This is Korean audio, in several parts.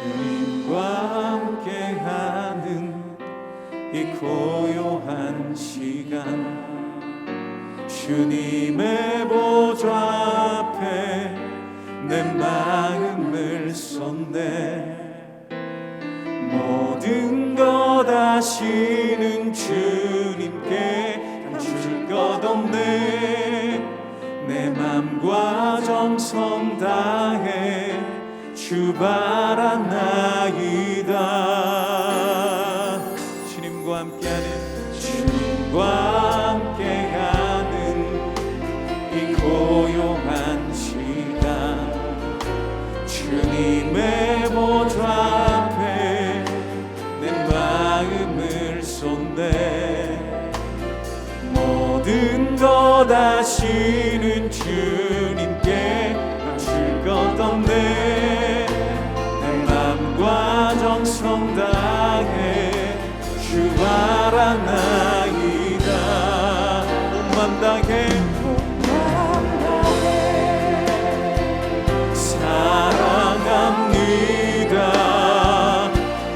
주님과 함께하는 이 고요한 시간, 주님의 보좌 앞에 내 마음을 쏟네. 모든 것 아시는 주님께 감출 것 없네. 내 맘과 정성 다해 주 바라나이다. 주님과 함께하는 이 고요한 시간, 주님의 보좌 앞에 내 마음을 쏟네. 모든 것 아시는 주님께 감출 것 없네. 내 맘과 정성 다해 주 바라나이다. 온 맘 다해 사랑합니다.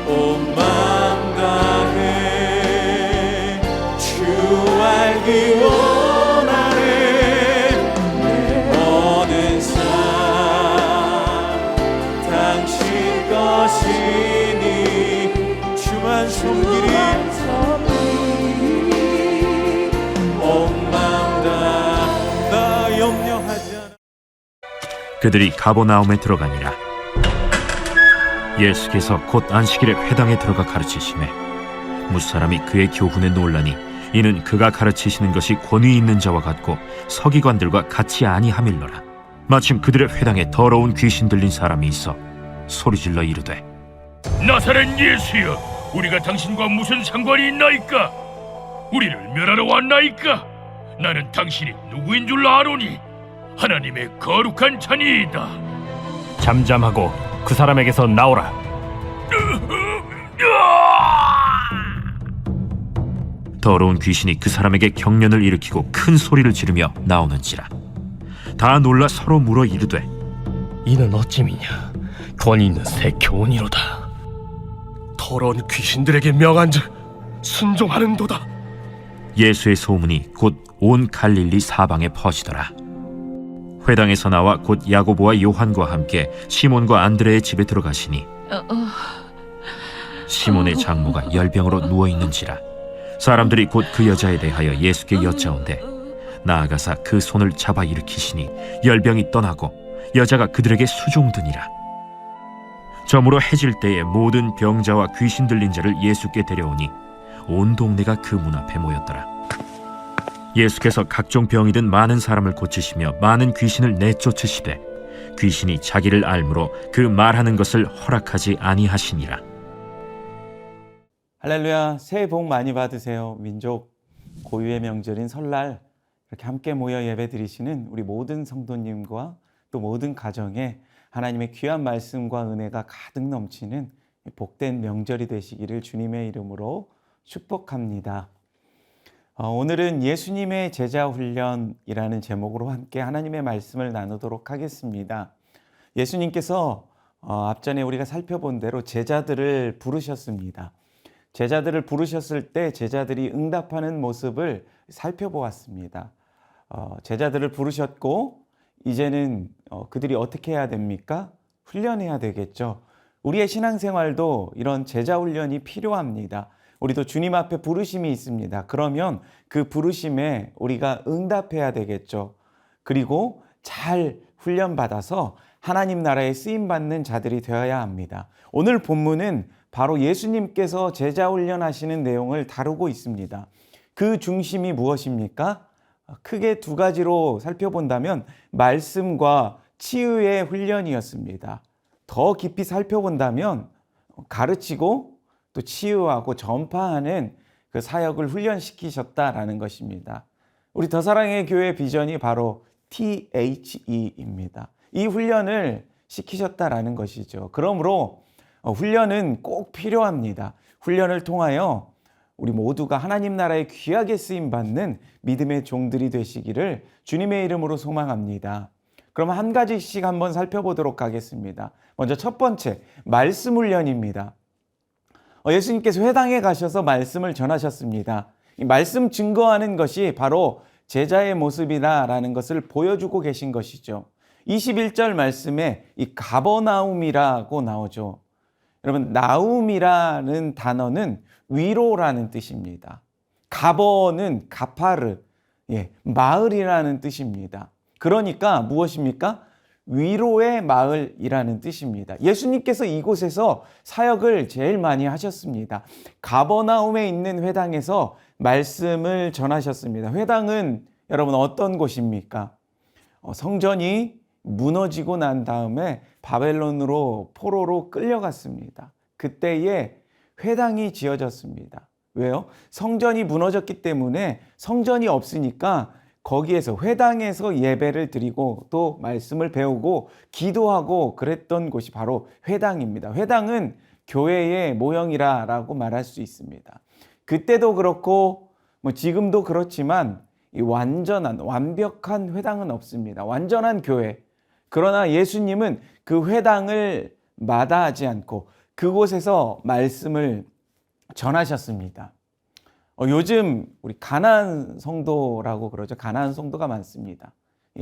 온 맘 다해 주 알기 원하네. 내 모든 삶 당신 것이니 주만 섬기리. 온 맘 다 나 염려하지 않아. 그들이 가버나움에 들어가니라. 예수께서 곧 안식일에 회당에 들어가 가르치시매 무사람이 그의 교훈에 놀라니 이는 그가 가르치시는 것이 권위 있는 자와 같고 서기관들과 같이 아니함일러라. 마침 그들의 회당에 더러운 귀신 들린 사람이 있어 소리질러 이르되, 나사렛 예수여, 우리가 당신과 무슨 상관이 있나이까? 우리를 멸하러 왔나이까? 나는 당신이 누구인 줄 아노니 하나님의 거룩한 자니이다. 잠잠하고 그 사람에게서 나오라. 더러운 귀신이 그 사람에게 경련을 일으키고 큰 소리를 지르며 나오는지라. 다 놀라 서로 물어 이르되, 이는 어찌미냐? 권위 있는 새 교훈이로다. 더러운 귀신들에게 명한즉 순종하는도다. 예수의 소문이 곧 온 갈릴리 사방에 퍼지더라. 회당에서 나와 곧 야고보와 요한과 함께 시몬과 안드레의 집에 들어가시니 시몬의 장모가 열병으로 누워있는지라. 사람들이 곧 그 여자에 대하여 예수께 여짜온대 나아가사 그 손을 잡아 일으키시니 열병이 떠나고 여자가 그들에게 수종드니라. 저물어 해질 때에 모든 병자와 귀신 들린 자를 예수께 데려오니 온 동네가 그 문 앞에 모였더라. 예수께서 각종 병이 든 많은 사람을 고치시며 많은 귀신을 내쫓으시되 귀신이 자기를 알므로 그 말하는 것을 허락하지 아니하시니라. 할렐루야. 새해 복 많이 받으세요. 민족 고유의 명절인 설날 이렇게 함께 모여 예배 드리시는 우리 모든 성도님과 또 모든 가정에 하나님의 귀한 말씀과 은혜가 가득 넘치는 복된 명절이 되시기를 주님의 이름으로 축복합니다. 오늘은 예수님의 제자 훈련이라는 제목으로 함께 하나님의 말씀을 나누도록 하겠습니다. 예수님께서 앞전에 우리가 살펴본 대로 제자들을 부르셨습니다. 제자들을 부르셨을 때 제자들이 응답하는 모습을 살펴보았습니다. 제자들을 부르셨고 이제는 그들이 어떻게 해야 됩니까? 훈련해야 되겠죠. 우리의 신앙생활도 이런 제자 훈련이 필요합니다. 우리도 주님 앞에 부르심이 있습니다. 그러면 그 부르심에 우리가 응답해야 되겠죠. 그리고 잘 훈련받아서 하나님 나라에 쓰임받는 자들이 되어야 합니다. 오늘 본문은 바로 예수님께서 제자 훈련하시는 내용을 다루고 있습니다. 그 중심이 무엇입니까? 크게 두 가지로 살펴본다면 말씀과 치유의 훈련이었습니다. 더 깊이 살펴본다면 가르치고 또 치유하고 전파하는 그 사역을 훈련시키셨다라는 것입니다. 우리 더사랑의 교회 비전이 바로 THE입니다. 이 훈련을 시키셨다라는 것이죠. 그러므로 훈련은 꼭 필요합니다. 훈련을 통하여 우리 모두가 하나님 나라에 귀하게 쓰임받는 믿음의 종들이 되시기를 주님의 이름으로 소망합니다. 그럼 한 가지씩 한번 살펴보도록 하겠습니다. 먼저 첫 번째, 말씀 훈련입니다. 예수님께서 회당에 가셔서 말씀을 전하셨습니다. 이 말씀 증거하는 것이 바로 제자의 모습이다라는 것을 보여주고 계신 것이죠. 21절 말씀에 이 가버나움이라고 나오죠. 여러분, 나움이라는 단어는 위로라는 뜻입니다. 가버는 가파르, 마을이라는 뜻입니다. 그러니까 무엇입니까? 위로의 마을이라는 뜻입니다. 예수님께서 이곳에서 사역을 제일 많이 하셨습니다. 가버나움에 있는 회당에서 말씀을 전하셨습니다. 회당은 여러분 어떤 곳입니까? 성전이 무너지고 난 다음에 바벨론으로 포로로 끌려갔습니다. 그때에 회당이 지어졌습니다. 왜요? 성전이 무너졌기 때문에 성전이 없으니까 거기에서 회당에서 예배를 드리고 또 말씀을 배우고 기도하고 그랬던 곳이 바로 회당입니다. 회당은 교회의 모형이라고 말할 수 있습니다. 그때도 그렇고 지금도 그렇지만 이 완벽한 회당은 없습니다. 완전한 교회. 그러나 예수님은 그 회당을 마다하지 않고 그곳에서 말씀을 전하셨습니다. 요즘 우리 가나안 성도라고 그러죠. 가나안 성도가 많습니다.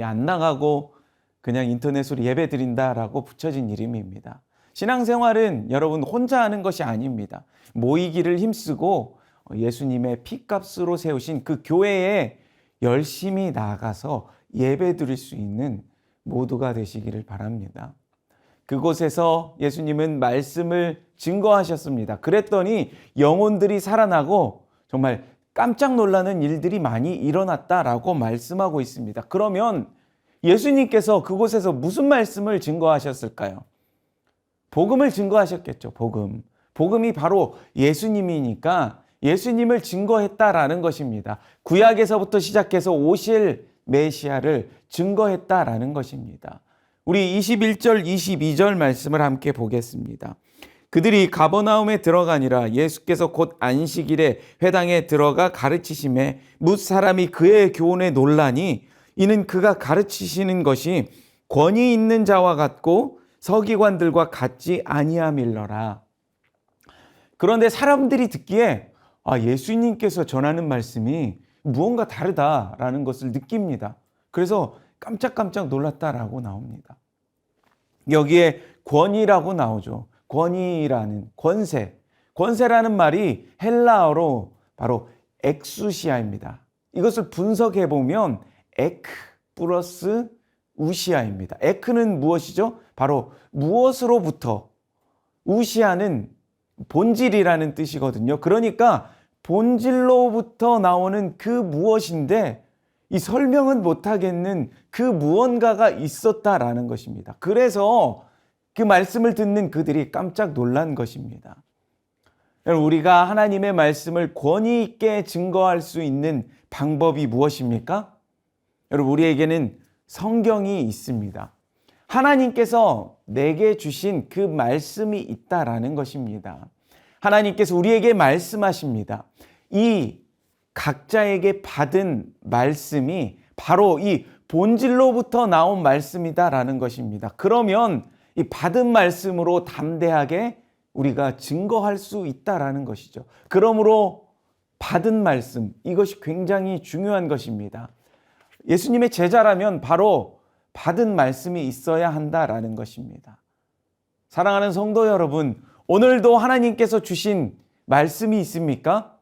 안 나가고 그냥 인터넷으로 예배 드린다라고 붙여진 이름입니다. 신앙생활은 여러분 혼자 하는 것이 아닙니다. 모이기를 힘쓰고 예수님의 피값으로 세우신 그 교회에 열심히 나가서 예배 드릴 수 있는 모두가 되시기를 바랍니다. 그곳에서 예수님은 말씀을 증거하셨습니다. 그랬더니 영혼들이 살아나고 정말 깜짝 놀라는 일들이 많이 일어났다라고 말씀하고 있습니다. 그러면 예수님께서 그곳에서 무슨 말씀을 증거하셨을까요? 복음을 증거하셨겠죠. 복음이 바로 예수님이니까 예수님을 증거했다라는 것입니다. 구약에서부터 시작해서 오실 메시아를 증거했다라는 것입니다. 우리 21절, 22절 말씀을 함께 보겠습니다. 그들이 가버나움에 들어가니라. 예수께서 곧 안식일에 회당에 들어가 가르치심에 뭇 사람이 그의 교훈에 놀라니 이는 그가 가르치시는 것이 권위 있는 자와 같고 서기관들과 같지 아니함일러라. 그런데 사람들이 듣기에 예수님께서 전하는 말씀이 무언가 다르다라는 것을 느낍니다. 그래서 깜짝깜짝 놀랐다라고 나옵니다. 여기에 권위라고 나오죠. 권위라는 권세라는 말이 헬라어로 바로 엑수시아입니다. 이것을 분석해 보면 에크 플러스 우시아입니다. 에크는 무엇이죠? 바로 무엇으로부터, 우시아는 본질이라는 뜻이거든요. 그러니까 본질로부터 나오는 그 무엇인데 이 설명은 못하겠는 그 무언가가 있었다라는 것입니다. 그래서 그 말씀을 듣는 그들이 깜짝 놀란 것입니다. 우리가 하나님의 말씀을 권위 있게 증거할 수 있는 방법이 무엇입니까? 여러분, 우리에게는 성경이 있습니다. 하나님께서 내게 주신 그 말씀이 있다라는 것입니다. 하나님께서 우리에게 말씀하십니다. 이 각자에게 받은 말씀이 바로 이 본질로부터 나온 말씀이다라는 것입니다. 그러면 이 받은 말씀으로 담대하게 우리가 증거할 수 있다라는 것이죠. 그러므로 받은 말씀, 이것이 굉장히 중요한 것입니다. 예수님의 제자라면 바로 받은 말씀이 있어야 한다라는 것입니다. 사랑하는 성도 여러분, 오늘도 하나님께서 주신 말씀이 있습니까?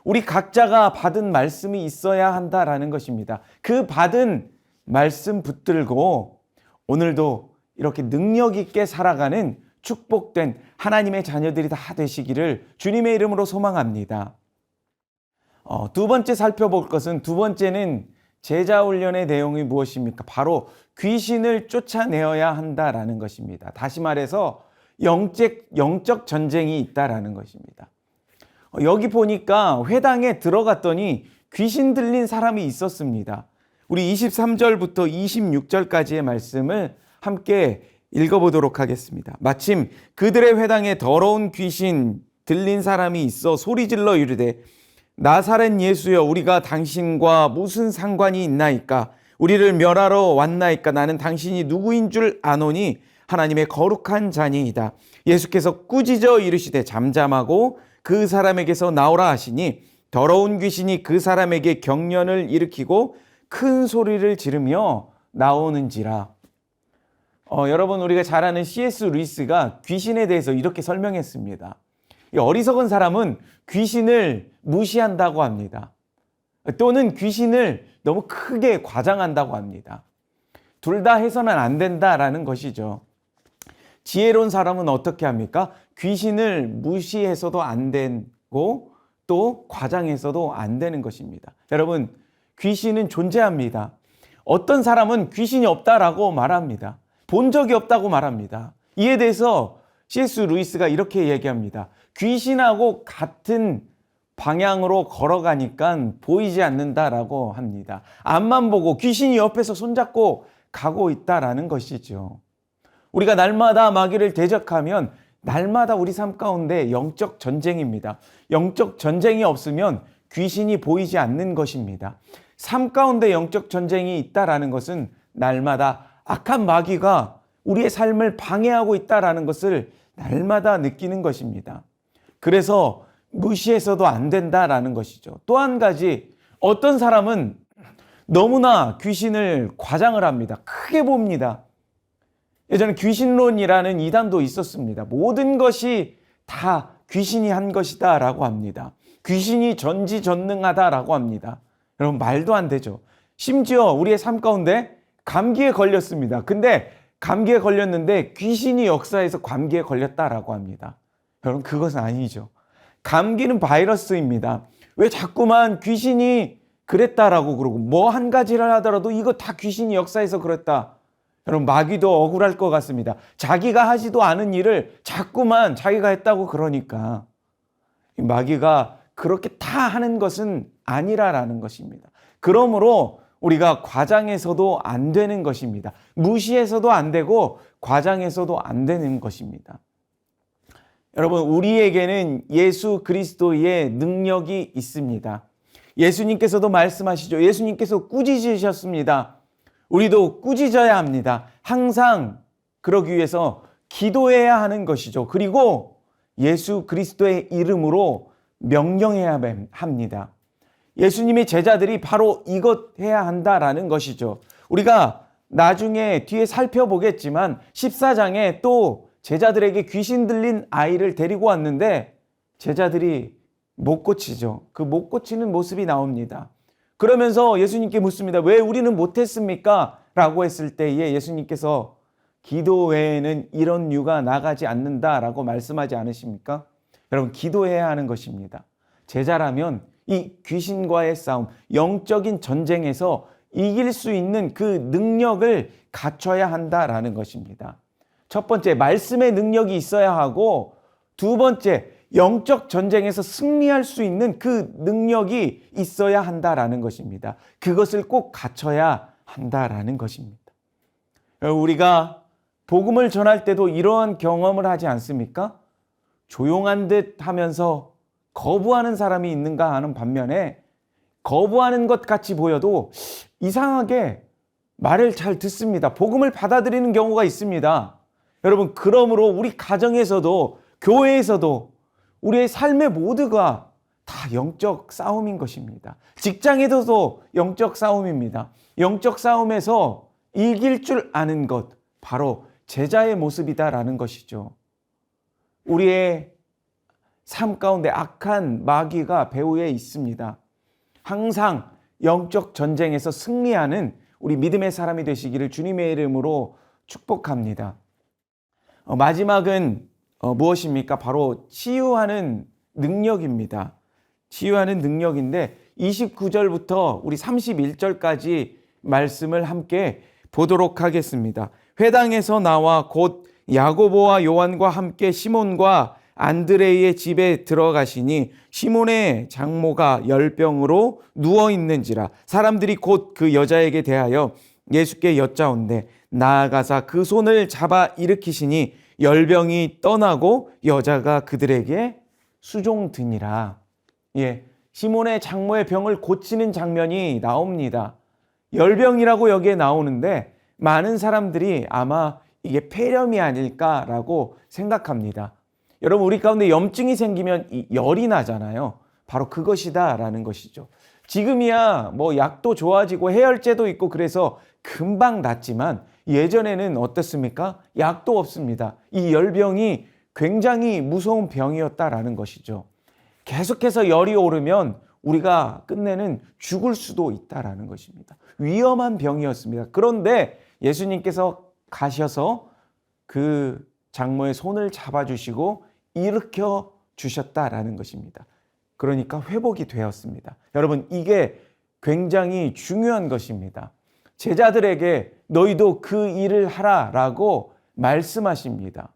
우리 각자가 받은 말씀이 있어야 한다라는 것입니다. 그 받은 말씀 붙들고 오늘도 이렇게 능력 있게 살아가는 축복된 하나님의 자녀들이 다 되시기를 주님의 이름으로 소망합니다. 두 번째 살펴볼 것은, 두 번째는 제자 훈련의 내용이 무엇입니까? 바로 귀신을 쫓아내어야 한다라는 것입니다. 다시 말해서 영적 전쟁이 있다라는 것입니다. 여기 보니까 회당에 들어갔더니 귀신 들린 사람이 있었습니다. 우리 23절부터 26절까지의 말씀을 함께 읽어보도록 하겠습니다. 마침 그들의 회당에 더러운 귀신 들린 사람이 있어 소리질러 이르되 나사렛 예수여, 우리가 당신과 무슨 상관이 있나이까? 우리를 멸하러 왔나이까? 나는 당신이 누구인 줄 아노니 하나님의 거룩한 자니이다. 예수께서 꾸짖어 이르시되 잠잠하고 그 사람에게서 나오라 하시니 더러운 귀신이 그 사람에게 경련을 일으키고 큰 소리를 지르며 나오는지라. 여러분, 우리가 잘 아는 C.S. 루이스가 귀신에 대해서 이렇게 설명했습니다. 이 어리석은 사람은 귀신을 무시한다고 합니다. 또는 귀신을 너무 크게 과장한다고 합니다. 둘 다 해서는 안 된다라는 것이죠. 지혜로운 사람은 어떻게 합니까? 귀신을 무시해서도 안 되고 또 과장해서도 안 되는 것입니다. 여러분, 귀신은 존재합니다. 어떤 사람은 귀신이 없다라고 말합니다. 본 적이 없다고 말합니다. 이에 대해서 C.S. 루이스가 이렇게 얘기합니다. 귀신하고 같은 방향으로 걸어가니까 보이지 않는다라고 합니다. 앞만 보고 귀신이 옆에서 손잡고 가고 있다라는 것이죠. 우리가 날마다 마귀를 대적하면 날마다 우리 삶 가운데 영적 전쟁입니다. 영적 전쟁이 없으면 귀신이 보이지 않는 것입니다. 삶 가운데 영적 전쟁이 있다라는 것은 날마다 악한 마귀가 우리의 삶을 방해하고 있다라는 것을 날마다 느끼는 것입니다. 그래서 무시해서도 안 된다라는 것이죠. 또 한 가지, 어떤 사람은 너무나 귀신을 과장을 합니다. 크게 봅니다. 예전에 귀신론이라는 이단도 있었습니다. 모든 것이 다 귀신이 한 것이다 라고 합니다. 귀신이 전지전능하다라고 합니다. 여러분, 말도 안 되죠. 심지어 우리의 삶 가운데 감기에 걸렸습니다. 근데 감기에 걸렸는데 귀신이 역사해서 감기에 걸렸다라고 합니다. 여러분, 그것은 아니죠. 감기는 바이러스입니다. 왜 자꾸만 귀신이 그랬다라고 그러고 뭐 한 가지를 하더라도 이거 다 귀신이 역사해서 그랬다. 여러분, 마귀도 억울할 것 같습니다. 자기가 하지도 않은 일을 자꾸만 자기가 했다고 그러니까. 마귀가 그렇게 다 하는 것은 아니라라는 것입니다. 그러므로 우리가 과장해서도 안 되는 것입니다. 무시해서도 안 되고 과장해서도 안 되는 것입니다. 여러분, 우리에게는 예수 그리스도의 능력이 있습니다. 예수님께서도 말씀하시죠. 예수님께서 꾸짖으셨습니다. 우리도 꾸짖어야 합니다. 항상 그러기 위해서 기도해야 하는 것이죠. 그리고 예수 그리스도의 이름으로 명령해야 합니다. 예수님의 제자들이 바로 이것 해야 한다라는 것이죠. 우리가 나중에 뒤에 살펴보겠지만 14장에 또 제자들에게 귀신 들린 아이를 데리고 왔는데 제자들이 못 고치죠. 그 못 고치는 모습이 나옵니다. 그러면서 예수님께 묻습니다. 왜 우리는 못했습니까? 라고 했을 때에 예수님께서 기도 외에는 이런 유가 나가지 않는다라고 말씀하지 않으십니까? 여러분, 기도해야 하는 것입니다. 제자라면 이 귀신과의 싸움, 영적인 전쟁에서 이길 수 있는 그 능력을 갖춰야 한다라는 것입니다. 첫 번째, 말씀의 능력이 있어야 하고, 두 번째, 영적 전쟁에서 승리할 수 있는 그 능력이 있어야 한다라는 것입니다. 그것을 꼭 갖춰야 한다라는 것입니다. 우리가 복음을 전할 때도 이러한 경험을 하지 않습니까? 조용한 듯 하면서 거부하는 사람이 있는가 하는 반면에 거부하는 것 같이 보여도 이상하게 말을 잘 듣습니다. 복음을 받아들이는 경우가 있습니다. 여러분, 그러므로 우리 가정에서도 교회에서도 우리의 삶의 모두가 다 영적 싸움인 것입니다. 직장에서도 영적 싸움입니다. 영적 싸움에서 이길 줄 아는 것, 바로 제자의 모습이다라는 것이죠. 우리의 삶 가운데 악한 마귀가 배후에 있습니다. 항상 영적 전쟁에서 승리하는 우리 믿음의 사람이 되시기를 주님의 이름으로 축복합니다. 마지막은 무엇입니까? 바로 치유하는 능력입니다. 치유하는 능력인데 29절부터 우리 31절까지 말씀을 함께 보도록 하겠습니다. 회당에서 나와 곧 야고보와 요한과 함께 시몬과 안드레의 집에 들어가시니 시몬의 장모가 열병으로 누워 있는지라. 사람들이 곧 그 여자에게 대하여 예수께 여짜온대 나아가사 그 손을 잡아 일으키시니 열병이 떠나고 여자가 그들에게 수종드니라. 시몬의 장모의 병을 고치는 장면이 나옵니다. 열병이라고 여기에 나오는데 많은 사람들이 아마 이게 폐렴이 아닐까라고 생각합니다. 여러분, 우리 가운데 염증이 생기면 열이 나잖아요. 바로 그것이다라는 것이죠. 지금이야 뭐 약도 좋아지고 해열제도 있고 그래서 금방 낫지만 예전에는 어떻습니까? 약도 없습니다. 이 열병이 굉장히 무서운 병이었다라는 것이죠. 계속해서 열이 오르면 우리가 끝내는 죽을 수도 있다라는 것입니다. 위험한 병이었습니다. 그런데 예수님께서 가셔서 그 장모의 손을 잡아주시고 일으켜 주셨다라는 것입니다. 그러니까 회복이 되었습니다. 여러분, 이게 굉장히 중요한 것입니다. 제자들에게 너희도 그 일을 하라라고 말씀하십니다.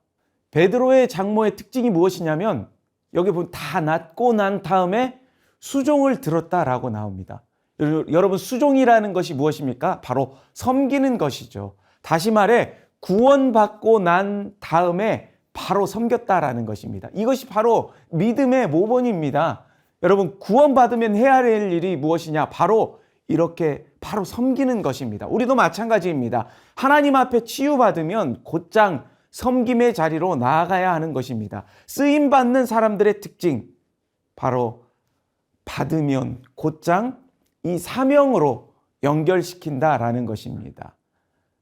베드로의 장모의 특징이 무엇이냐면 여기 보면 다 낫고 난 다음에 수종을 들었다라고 나옵니다. 여러분, 수종이라는 것이 무엇입니까? 바로 섬기는 것이죠. 다시 말해 구원받고 난 다음에 바로 섬겼다라는 것입니다. 이것이 바로 믿음의 모본입니다. 여러분, 구원받으면 해야 할 일이 무엇이냐? 바로 이렇게 바로 섬기는 것입니다. 우리도 마찬가지입니다. 하나님 앞에 치유받으면 곧장 섬김의 자리로 나아가야 하는 것입니다. 쓰임받는 사람들의 특징, 바로 받으면 곧장 이 사명으로 연결시킨다라는 것입니다.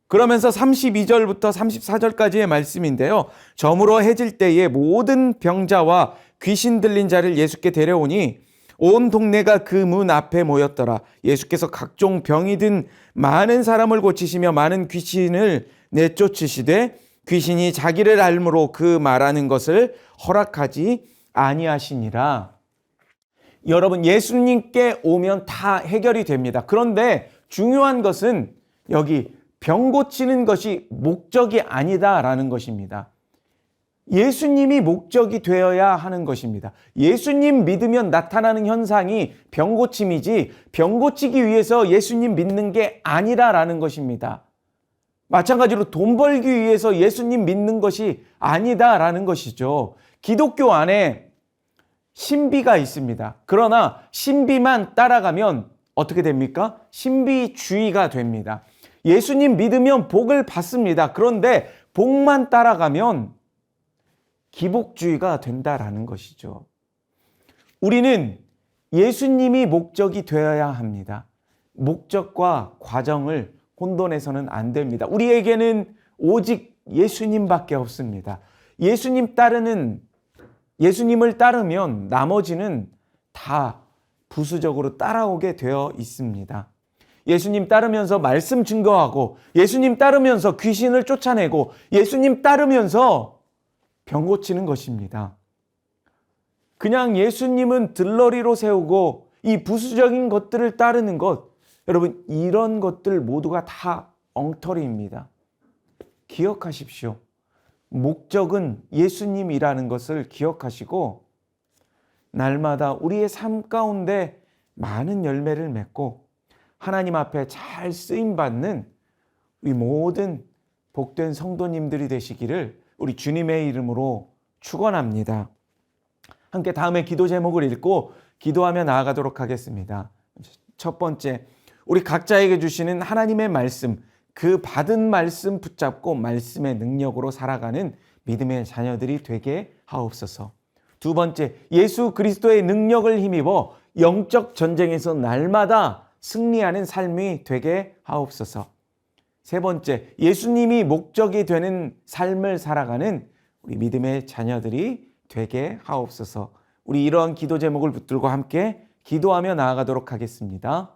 그러면서 32절부터 34절까지의 말씀인데요. 저물어 해질 때에 모든 병자와 귀신 들린 자를 예수께 데려오니 온 동네가 그 문 앞에 모였더라. 예수께서 각종 병이 든 많은 사람을 고치시며 많은 귀신을 내쫓으시되 귀신이 자기를 알므로 그 말하는 것을 허락하지 아니하시니라. 여러분, 예수님께 오면 다 해결이 됩니다. 그런데 중요한 것은 여기 병 고치는 것이 목적이 아니다라는 것입니다. 예수님이 목적이 되어야 하는 것입니다. 예수님 믿으면 나타나는 현상이 병 고침이지 병 고치기 위해서 예수님 믿는 게 아니라라는 것입니다. 마찬가지로 돈 벌기 위해서 예수님 믿는 것이 아니다라는 것이죠. 기독교 안에 신비가 있습니다. 그러나 신비만 따라가면 어떻게 됩니까? 신비주의가 됩니다. 예수님 믿으면 복을 받습니다. 그런데 복만 따라가면 기복주의가 된다라는 것이죠. 우리는 예수님이 목적이 되어야 합니다. 목적과 과정을 혼돈해서는 안 됩니다. 우리에게는 오직 예수님밖에 없습니다. 예수님을 따르면 나머지는 다 부수적으로 따라오게 되어 있습니다. 예수님 따르면서 말씀 증거하고, 예수님 따르면서 귀신을 쫓아내고, 예수님 따르면서 병 고치는 것입니다. 그냥 예수님은 들러리로 세우고 이 부수적인 것들을 따르는 것, 여러분, 이런 것들 모두가 다 엉터리입니다. 기억하십시오. 목적은 예수님이라는 것을 기억하시고 날마다 우리의 삶 가운데 많은 열매를 맺고 하나님 앞에 잘 쓰임받는 우리 모든 복된 성도님들이 되시기를 우리 주님의 이름으로 축원합니다. 함께 다음에 기도 제목을 읽고 기도하며 나아가도록 하겠습니다. 첫 번째, 우리 각자에게 주시는 하나님의 말씀, 그 받은 말씀 붙잡고 말씀의 능력으로 살아가는 믿음의 자녀들이 되게 하옵소서. 두 번째, 예수 그리스도의 능력을 힘입어 영적 전쟁에서 날마다 승리하는 삶이 되게 하옵소서. 세 번째, 예수님이 목적이 되는 삶을 살아가는 우리 믿음의 자녀들이 되게 하옵소서. 우리 이러한 기도 제목을 붙들고 함께 기도하며 나아가도록 하겠습니다.